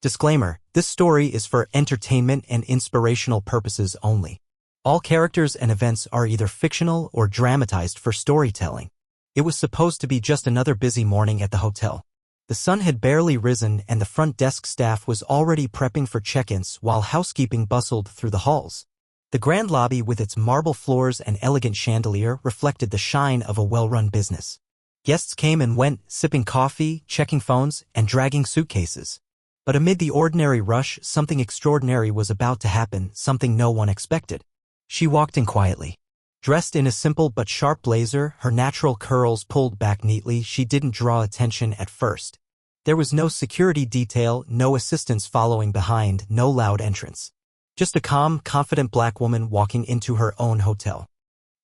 Disclaimer: this story is for entertainment and inspirational purposes only. All characters and events are either fictional or dramatized for storytelling. It was supposed to be just another busy morning at the hotel. The sun had barely risen and the front desk staff was already prepping for check-ins while housekeeping bustled through the halls. The grand lobby with its marble floors and elegant chandelier reflected the shine of a well-run business. Guests came and went, sipping coffee, checking phones, and dragging suitcases. But amid the ordinary rush, something extraordinary was about to happen, something no one expected. She walked in quietly. Dressed in a simple but sharp blazer, her natural curls pulled back neatly, she didn't draw attention at first. There was no security detail, no assistants following behind, no loud entrance. Just a calm, confident black woman walking into her own hotel.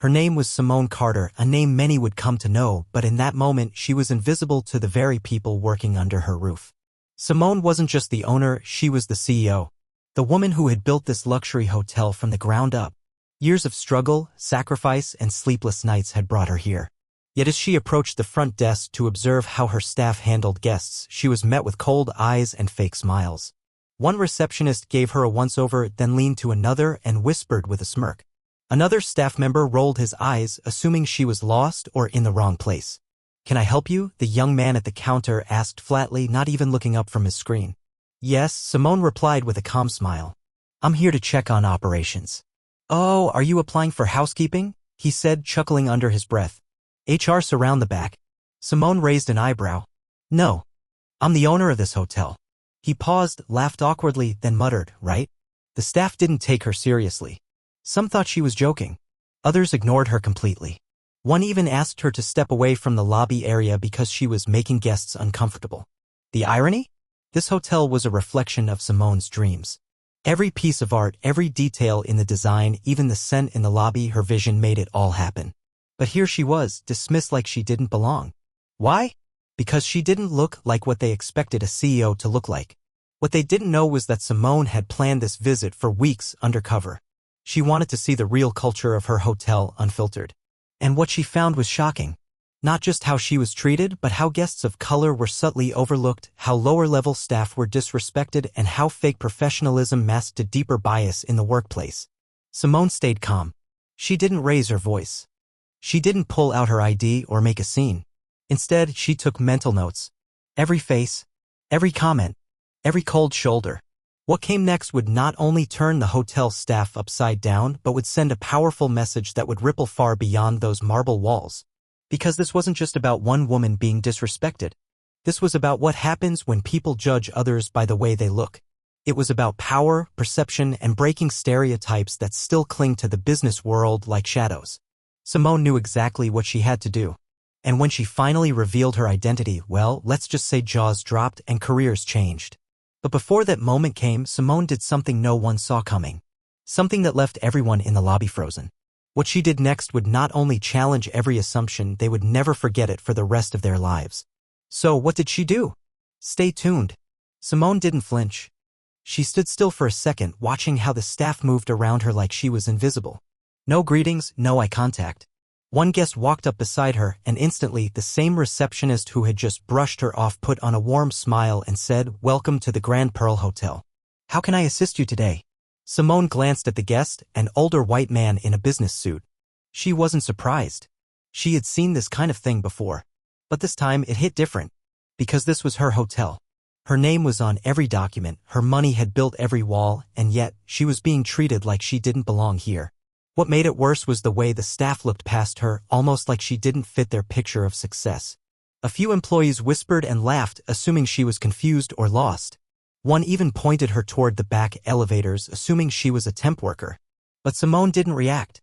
Her name was Simone Carter, a name many would come to know, but in that moment she was invisible to the very people working under her roof. Simone wasn't just the owner, she was the CEO. The woman who had built this luxury hotel from the ground up. Years of struggle, sacrifice, and sleepless nights had brought her here. Yet as she approached the front desk to observe how her staff handled guests, she was met with cold eyes and fake smiles. One receptionist gave her a once-over, then leaned to another and whispered with a smirk. Another staff member rolled his eyes, assuming she was lost or in the wrong place. "Can I help you?" the young man at the counter asked flatly, not even looking up from his screen. "Yes," Simone replied with a calm smile. "I'm here to check on operations." "Oh, are you applying for housekeeping?" he said, chuckling under his breath. "HR's around the back." Simone raised an eyebrow. "No. I'm the owner of this hotel." He paused, laughed awkwardly, then muttered, "Right?" The staff didn't take her seriously. Some thought she was joking. Others ignored her completely. One even asked her to step away from the lobby area because she was making guests uncomfortable. The irony? This hotel was a reflection of Simone's dreams. Every piece of art, every detail in the design, even the scent in the lobby, her vision made it all happen. But here she was, dismissed like she didn't belong. Why? Because she didn't look like what they expected a CEO to look like. What they didn't know was that Simone had planned this visit for weeks undercover. She wanted to see the real culture of her hotel unfiltered. And what she found was shocking. Not just how she was treated, but how guests of color were subtly overlooked, how lower-level staff were disrespected, and how fake professionalism masked a deeper bias in the workplace. Simone stayed calm. She didn't raise her voice. She didn't pull out her ID or make a scene. Instead, she took mental notes. Every face, every comment, every cold shoulder. What came next would not only turn the hotel staff upside down, but would send a powerful message that would ripple far beyond those marble walls. Because this wasn't just about one woman being disrespected. This was about what happens when people judge others by the way they look. It was about power, perception, and breaking stereotypes that still cling to the business world like shadows. Simone knew exactly what she had to do. And when she finally revealed her identity, well, let's just say jaws dropped and careers changed. But before that moment came, Simone did something no one saw coming. Something that left everyone in the lobby frozen. What she did next would not only challenge every assumption, they would never forget it for the rest of their lives. So what did she do? Stay tuned. Simone didn't flinch. She stood still for a second, watching how the staff moved around her like she was invisible. No greetings, no eye contact. One guest walked up beside her, and instantly the same receptionist who had just brushed her off put on a warm smile and said, "Welcome to the Grand Pearl Hotel. How can I assist you today?" Simone glanced at the guest, an older white man in a business suit. She wasn't surprised. She had seen this kind of thing before. But this time it hit different. Because this was her hotel. Her name was on every document, her money had built every wall, and yet she was being treated like she didn't belong here. What made it worse was the way the staff looked past her, almost like she didn't fit their picture of success. A few employees whispered and laughed, assuming she was confused or lost. One even pointed her toward the back elevators, assuming she was a temp worker. But Simone didn't react.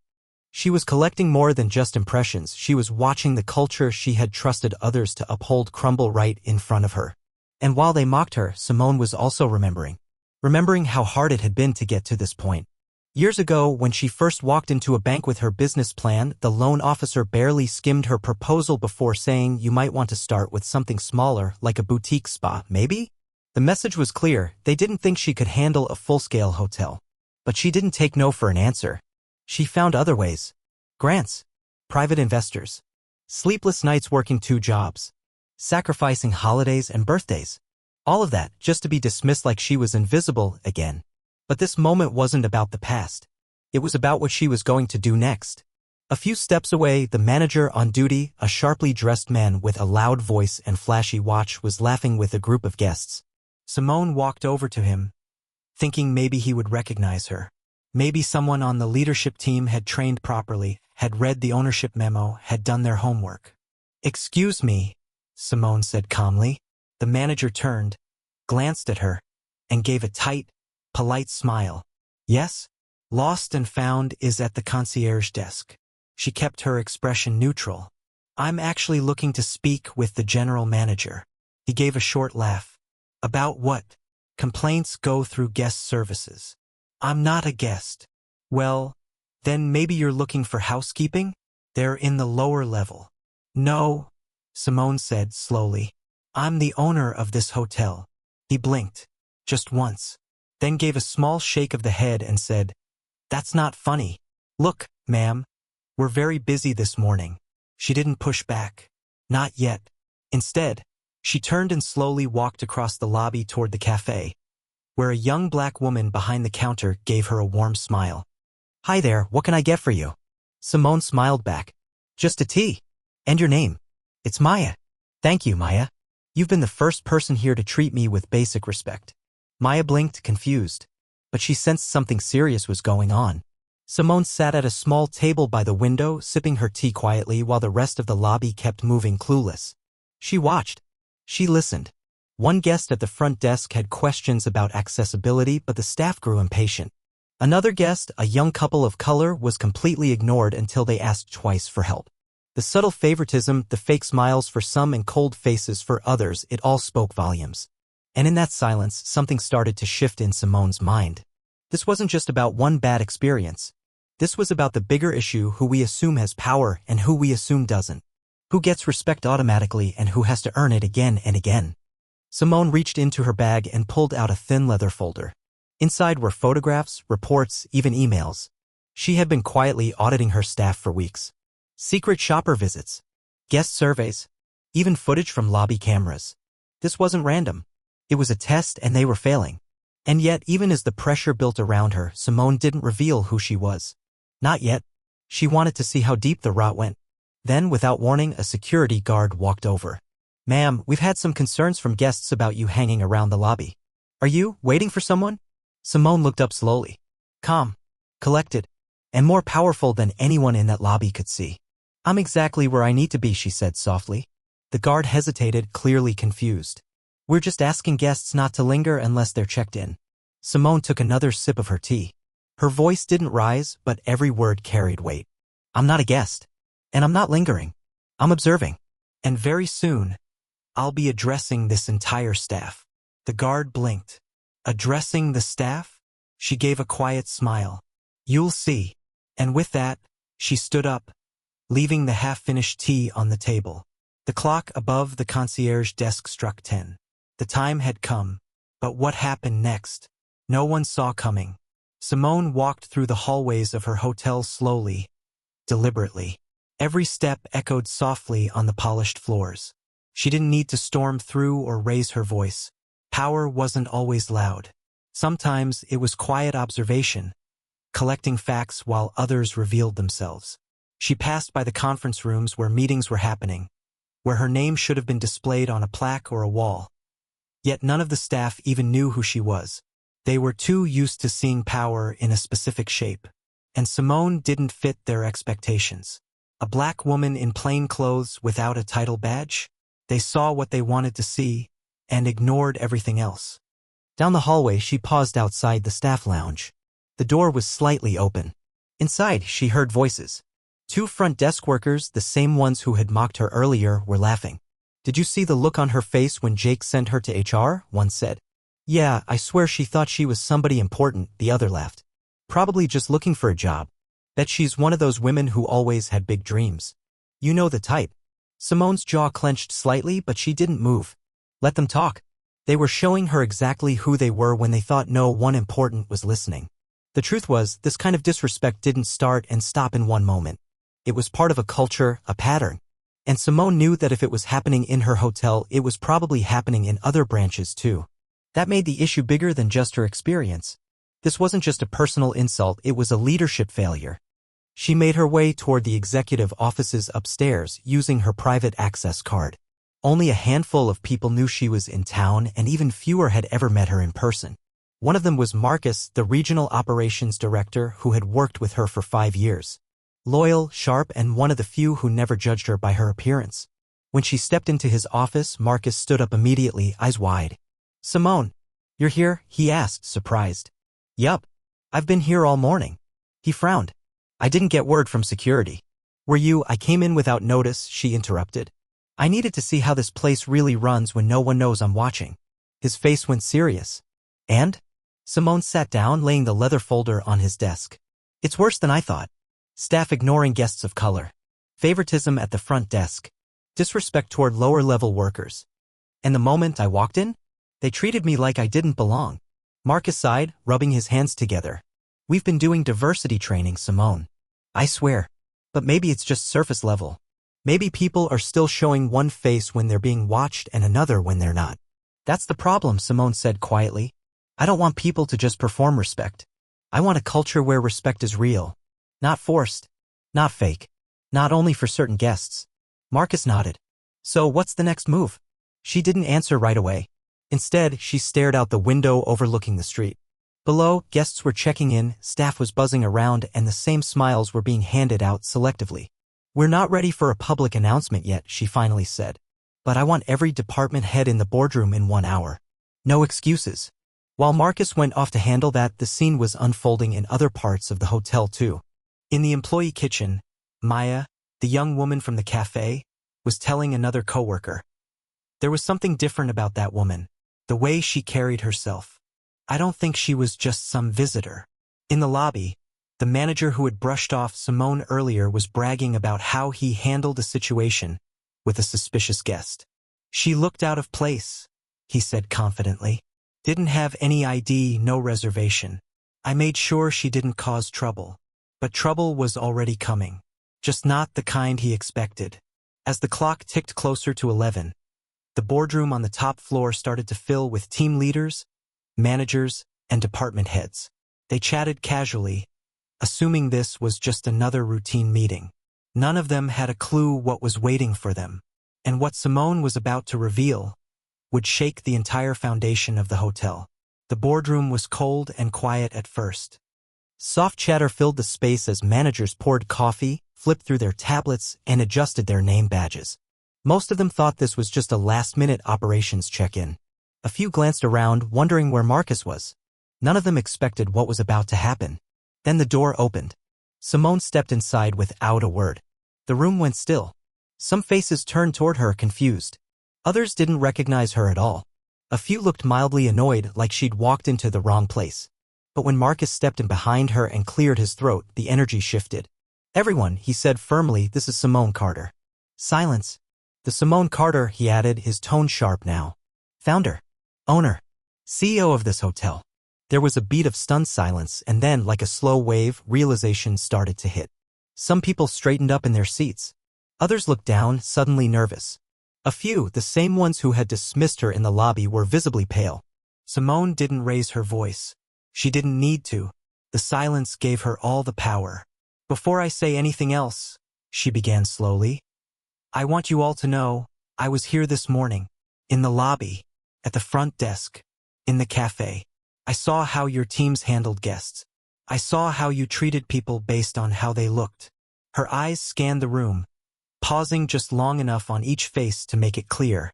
She was collecting more than just impressions, she was watching the culture she had trusted others to uphold crumble right in front of her. And while they mocked her, Simone was also remembering. Remembering how hard it had been to get to this point. Years ago, when she first walked into a bank with her business plan, the loan officer barely skimmed her proposal before saying, "You might want to start with something smaller, like a boutique spa, maybe?" The message was clear, they didn't think she could handle a full-scale hotel. But she didn't take no for an answer. She found other ways. Grants. Private investors. Sleepless nights working 2 jobs. Sacrificing holidays and birthdays. All of that, just to be dismissed like she was invisible again. But this moment wasn't about the past. It was about what she was going to do next. A few steps away, the manager on duty, a sharply dressed man with a loud voice and flashy watch, was laughing with a group of guests. Simone walked over to him, thinking maybe he would recognize her. Maybe someone on the leadership team had trained properly, had read the ownership memo, had done their homework. "Excuse me," Simone said calmly. The manager turned, glanced at her, and gave a tight, polite smile. "Yes?" "Lost and Found is at the concierge desk." She kept her expression neutral. "I'm actually looking to speak with the general manager." He gave a short laugh. "About what?" "Complaints go through guest services." "I'm not a guest." "Well, then maybe you're looking for housekeeping?" "They're in the lower level." "No," Simone said slowly. "I'm the owner of this hotel." He blinked, just once, then gave a small shake of the head and said, "That's not funny." "Look, ma'am, we're very busy this morning." She didn't push back. Not yet. Instead, she turned and slowly walked across the lobby toward the cafe, where a young black woman behind the counter gave her a warm smile. "Hi there, what can I get for you?" Simone smiled back. "Just a tea. And your name?" "It's Maya." "Thank you, Maya. You've been the first person here to treat me with basic respect." Maya blinked, confused, but she sensed something serious was going on. Simone sat at a small table by the window, sipping her tea quietly while the rest of the lobby kept moving clueless. She watched. She listened. One guest at the front desk had questions about accessibility, but the staff grew impatient. Another guest, a young couple of color, was completely ignored until they asked twice for help. The subtle favoritism, the fake smiles for some and cold faces for others, it all spoke volumes. And in that silence, something started to shift in Simone's mind. This wasn't just about one bad experience. This was about the bigger issue: who we assume has power and who we assume doesn't. Who gets respect automatically and who has to earn it again and again. Simone reached into her bag and pulled out a thin leather folder. Inside were photographs, reports, even emails. She had been quietly auditing her staff for weeks. Secret shopper visits, guest surveys, even footage from lobby cameras. This wasn't random. It was a test, and they were failing. And yet, even as the pressure built around her, Simone didn't reveal who she was. Not yet. She wanted to see how deep the rot went. Then, without warning, a security guard walked over. "Ma'am, we've had some concerns from guests about you hanging around the lobby. Are you waiting for someone?" Simone looked up slowly. Calm, collected, and more powerful than anyone in that lobby could see. "I'm exactly where I need to be," she said softly. The guard hesitated, clearly confused. "We're just asking guests not to linger unless they're checked in." Simone took another sip of her tea. Her voice didn't rise, but every word carried weight. "I'm not a guest. And I'm not lingering. I'm observing. And very soon, I'll be addressing this entire staff." The guard blinked. "Addressing the staff?" She gave a quiet smile. "You'll see." And with that, she stood up, leaving the half-finished tea on the table. The clock above the concierge desk struck 10. The time had come. But what happened next? No one saw coming. Simone walked through the hallways of her hotel slowly, deliberately. Every step echoed softly on the polished floors. She didn't need to storm through or raise her voice. Power wasn't always loud. Sometimes it was quiet observation, collecting facts while others revealed themselves. She passed by the conference rooms where meetings were happening, where her name should have been displayed on a plaque or a wall. Yet none of the staff even knew who she was. They were too used to seeing power in a specific shape. And Simone didn't fit their expectations. A black woman in plain clothes without a title badge? They saw what they wanted to see and ignored everything else. Down the hallway, she paused outside the staff lounge. The door was slightly open. Inside, she heard voices. Two front desk workers, the same ones who had mocked her earlier, were laughing. "Did you see the look on her face when Jake sent her to HR?" one said. "Yeah, I swear she thought she was somebody important," the other laughed. "Probably just looking for a job. Bet she's one of those women who always had big dreams." "You know the type." Simone's jaw clenched slightly, but she didn't move. Let them talk. They were showing her exactly who they were when they thought no one important was listening. The truth was, this kind of disrespect didn't start and stop in one moment. It was part of a culture, a pattern. And Simone knew that if it was happening in her hotel, it was probably happening in other branches too. That made the issue bigger than just her experience. This wasn't just a personal insult, it was a leadership failure. She made her way toward the executive offices upstairs using her private access card. Only a handful of people knew she was in town, and even fewer had ever met her in person. One of them was Marcus, the regional operations director who had worked with her for 5 years. Loyal, sharp, and one of the few who never judged her by her appearance. When she stepped into his office, Marcus stood up immediately, eyes wide. "Simone, you're here?" he asked, surprised. "Yup. I've been here all morning." He frowned. "I didn't get word from security." "Were you? I came in without notice," she interrupted. "I needed to see how this place really runs when no one knows I'm watching." His face went serious. "And?" Simone sat down, laying the leather folder on his desk. "It's worse than I thought. Staff ignoring guests of color. Favoritism at the front desk. Disrespect toward lower-level workers. And the moment I walked in, they treated me like I didn't belong." Marcus sighed, rubbing his hands together. "We've been doing diversity training, Simone. I swear. But maybe it's just surface level. Maybe people are still showing one face when they're being watched and another when they're not." "That's the problem," Simone said quietly. "I don't want people to just perform respect. I want a culture where respect is real. Not forced. Not fake. Not only for certain guests." Marcus nodded. "So what's the next move?" She didn't answer right away. Instead, she stared out the window overlooking the street. Below, guests were checking in, staff was buzzing around, and the same smiles were being handed out selectively. "We're not ready for a public announcement yet," she finally said. "But I want every department head in the boardroom in 1 hour. No excuses." While Marcus went off to handle that, the scene was unfolding in other parts of the hotel too. In the employee kitchen, Maya, the young woman from the cafe, was telling another coworker. There was something different about that woman, the way she carried herself. I don't think she was just some visitor. In the lobby, the manager who had brushed off Simone earlier was bragging about how he handled a situation with a suspicious guest. "She looked out of place," he said confidently. "Didn't have any ID, no reservation. I made sure she didn't cause trouble. But trouble was already coming. Just not the kind he expected." As the clock ticked closer to 11, the boardroom on the top floor started to fill with team leaders, managers, and department heads. They chatted casually, assuming this was just another routine meeting. None of them had a clue what was waiting for them, and what Simone was about to reveal would shake the entire foundation of the hotel. The boardroom was cold and quiet at first. Soft chatter filled the space as managers poured coffee, flipped through their tablets, and adjusted their name badges. Most of them thought this was just a last-minute operations check-in. A few glanced around, wondering where Marcus was. None of them expected what was about to happen. Then the door opened. Simone stepped inside without a word. The room went still. Some faces turned toward her, confused. Others didn't recognize her at all. A few looked mildly annoyed, like she'd walked into the wrong place. But when Marcus stepped in behind her and cleared his throat, the energy shifted. "Everyone," he said firmly, "this is Simone Carter." Silence. "The Simone Carter," he added, his tone sharp now. "Founder, owner, CEO of this hotel." There was a beat of stunned silence, and then, like a slow wave, realization started to hit. Some people straightened up in their seats. Others looked down, suddenly nervous. A few, the same ones who had dismissed her in the lobby, were visibly pale. Simone didn't raise her voice. She didn't need to. The silence gave her all the power. "Before I say anything else," she began slowly, "I want you all to know, I was here this morning. In the lobby. At the front desk. In the cafe. I saw how your teams handled guests. I saw how you treated people based on how they looked." Her eyes scanned the room, pausing just long enough on each face to make it clear.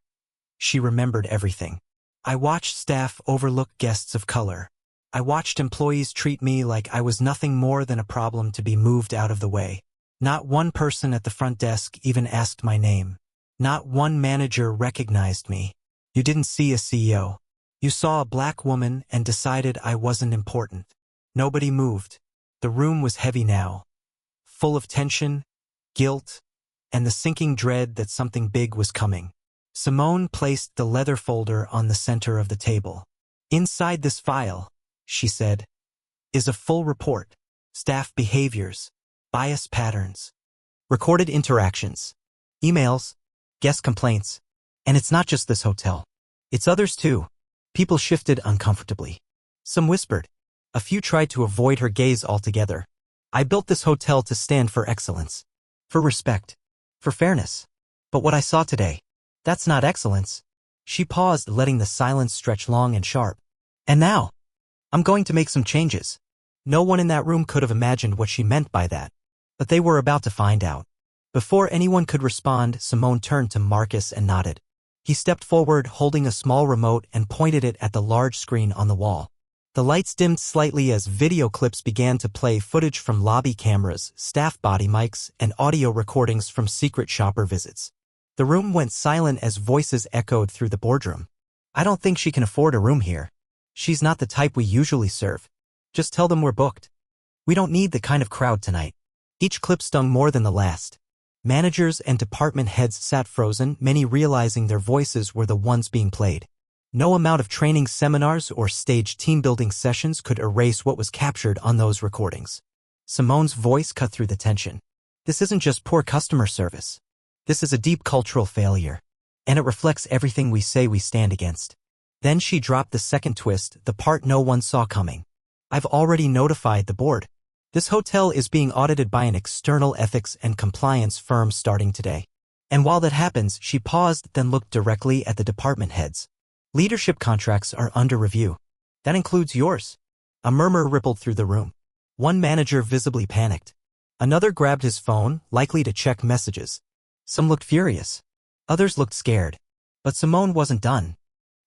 She remembered everything. "I watched staff overlook guests of color. I watched employees treat me like I was nothing more than a problem to be moved out of the way. Not one person at the front desk even asked my name. Not one manager recognized me. You didn't see a CEO. You saw a black woman and decided I wasn't important." Nobody moved. The room was heavy now, full of tension, guilt, and the sinking dread that something big was coming. Simone placed the leather folder on the center of the table. "Inside this file," she said, "is a full report. Staff behaviors, bias patterns, recorded interactions, Emails, guest complaints. And it's not just this hotel. It's others too. People shifted uncomfortably. Some whispered. A few tried to avoid her gaze altogether. I built this hotel to stand for excellence. For respect. For fairness. But what I saw today, that's not excellence. She paused, letting the silence stretch long and sharp. And now, I'm going to make some changes. No one in that room could have imagined what she meant by that. But they were about to find out. Before anyone could respond, Simone turned to Marcus and nodded. He stepped forward, holding a small remote, and pointed it at the large screen on the wall. The lights dimmed slightly as video clips began to play, footage from lobby cameras, staff body mics, and audio recordings from secret shopper visits. The room went silent as voices echoed through the boardroom. I don't think she can afford a room here. She's not the type we usually serve. Just tell them we're booked. We don't need the kind of crowd tonight. Each clip stung more than the last. Managers and department heads sat frozen, many realizing their voices were the ones being played. No amount of training seminars or staged team-building sessions could erase what was captured on those recordings. Simone's voice cut through the tension. This isn't just poor customer service. This is a deep cultural failure. And it reflects everything we say we stand against. Then she dropped the second twist, the part no one saw coming. I've already notified the board. This hotel is being audited by an external ethics and compliance firm starting today. And while that happens, she paused, then looked directly at the department heads. Leadership contracts are under review. That includes yours. A murmur rippled through the room. One manager visibly panicked. Another grabbed his phone, likely to check messages. Some looked furious. Others looked scared. But Simone wasn't done.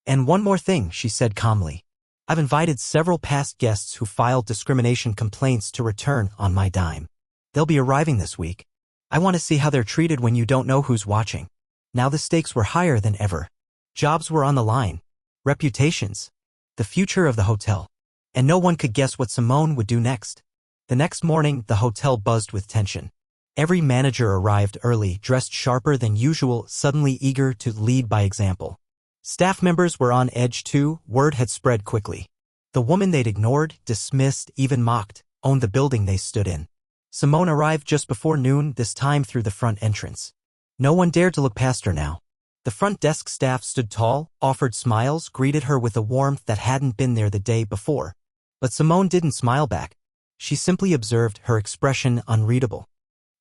And one more thing, she said calmly. I've invited several past guests who filed discrimination complaints to return on my dime. They'll be arriving this week. I want to see how they're treated when you don't know who's watching. Now the stakes were higher than ever. Jobs were on the line. Reputations. The future of the hotel. And no one could guess what Simone would do next. The next morning, the hotel buzzed with tension. Every manager arrived early, dressed sharper than usual, suddenly eager to lead by example. Staff members were on edge too. Word had spread quickly. The woman they'd ignored, dismissed, even mocked, owned the building they stood in. Simone arrived just before noon, this time through the front entrance. No one dared to look past her now. The front desk staff stood tall, offered smiles, greeted her with a warmth that hadn't been there the day before. But Simone didn't smile back. She simply observed, her expression unreadable.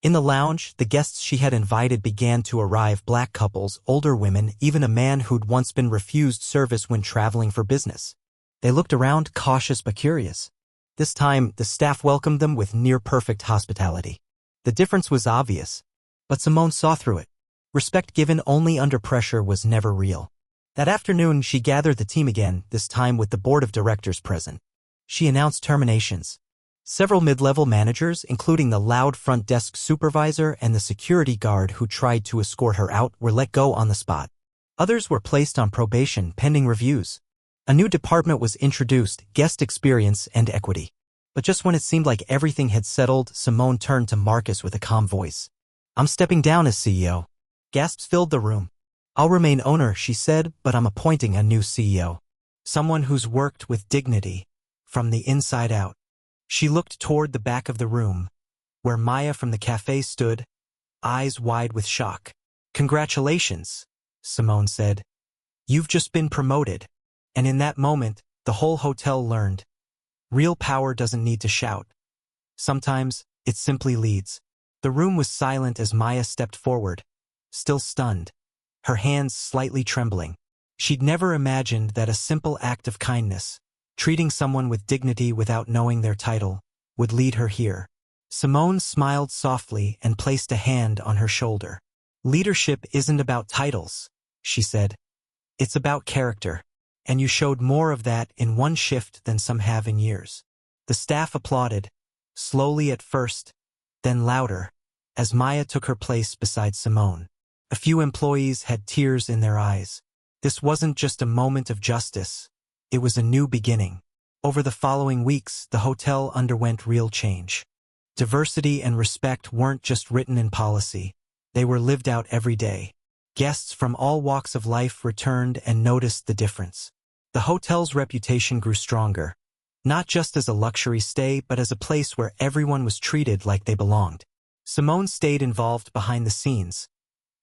In the lounge, the guests she had invited began to arrive, black couples, older women, even a man who'd once been refused service when traveling for business. They looked around, cautious but curious. This time, the staff welcomed them with near-perfect hospitality. The difference was obvious, but Simone saw through it. Respect given only under pressure was never real. That afternoon, she gathered the team again, this time with the board of directors present. She announced terminations. Several mid-level managers, including the loud front desk supervisor and the security guard who tried to escort her out, were let go on the spot. Others were placed on probation pending reviews. A new department was introduced, guest experience and equity. But just when it seemed like everything had settled, Simone turned to Marcus with a calm voice. I'm stepping down as CEO. Gasps filled the room. I'll remain owner, she said, but I'm appointing a new CEO. Someone who's worked with dignity, from the inside out. She looked toward the back of the room, where Maya from the cafe stood, eyes wide with shock. Congratulations, Simone said. You've just been promoted. And in that moment, the whole hotel learned. Real power doesn't need to shout. Sometimes, it simply leads. The room was silent as Maya stepped forward, still stunned, her hands slightly trembling. She'd never imagined that a simple act of kindness, treating someone with dignity without knowing their title, would lead her here. Simone smiled softly and placed a hand on her shoulder. Leadership isn't about titles, she said. It's about character. And you showed more of that in one shift than some have in years. The staff applauded, slowly at first, then louder, as Maya took her place beside Simone. A few employees had tears in their eyes. This wasn't just a moment of justice. It was a new beginning. Over the following weeks, the hotel underwent real change. Diversity and respect weren't just written in policy. They were lived out every day. Guests from all walks of life returned and noticed the difference. The hotel's reputation grew stronger, not just as a luxury stay but as a place where everyone was treated like they belonged. Simone stayed involved behind the scenes,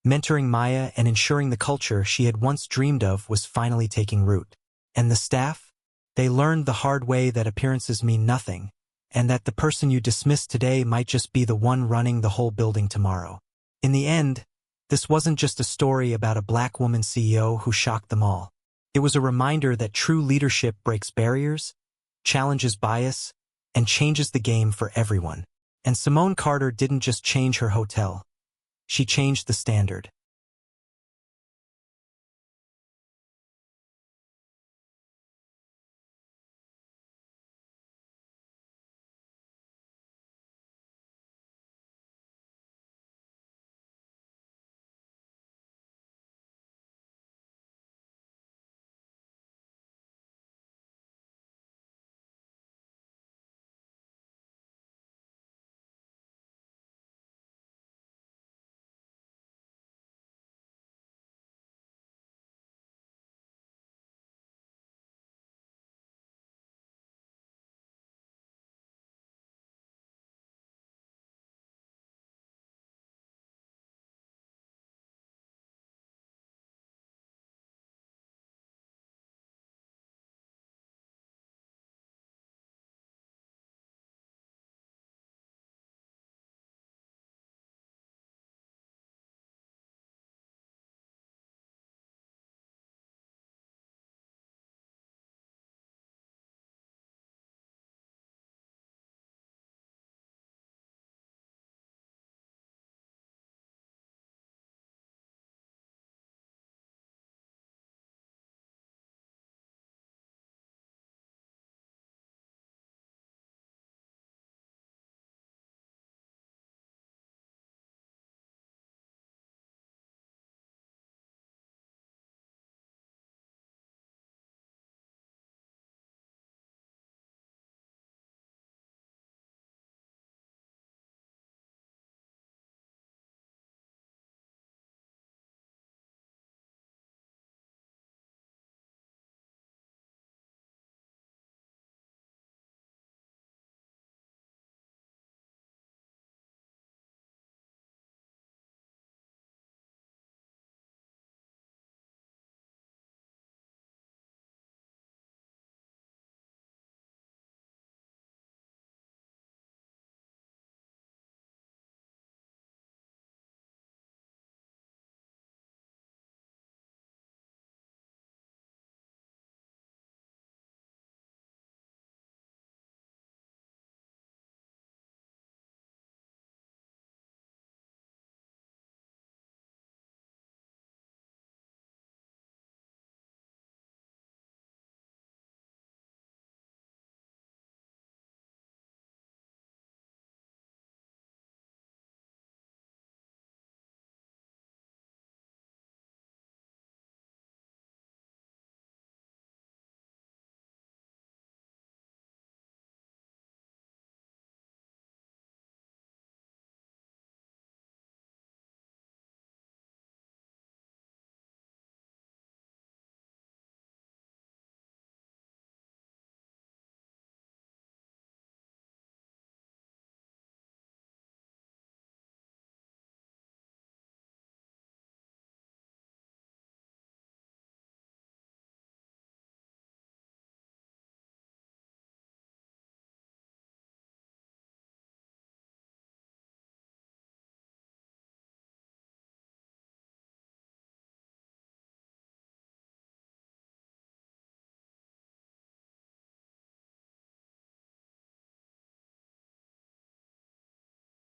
Mentoring Maya and ensuring the culture she had once dreamed of was finally taking root. And the staff? They learned the hard way that appearances mean nothing, and that the person you dismiss today might just be the one running the whole building tomorrow. In the end, this wasn't just a story about a black woman CEO who shocked them all. It was a reminder that true leadership breaks barriers, challenges bias, and changes the game for everyone. And Simone Carter didn't just change her hotel. She changed the standard.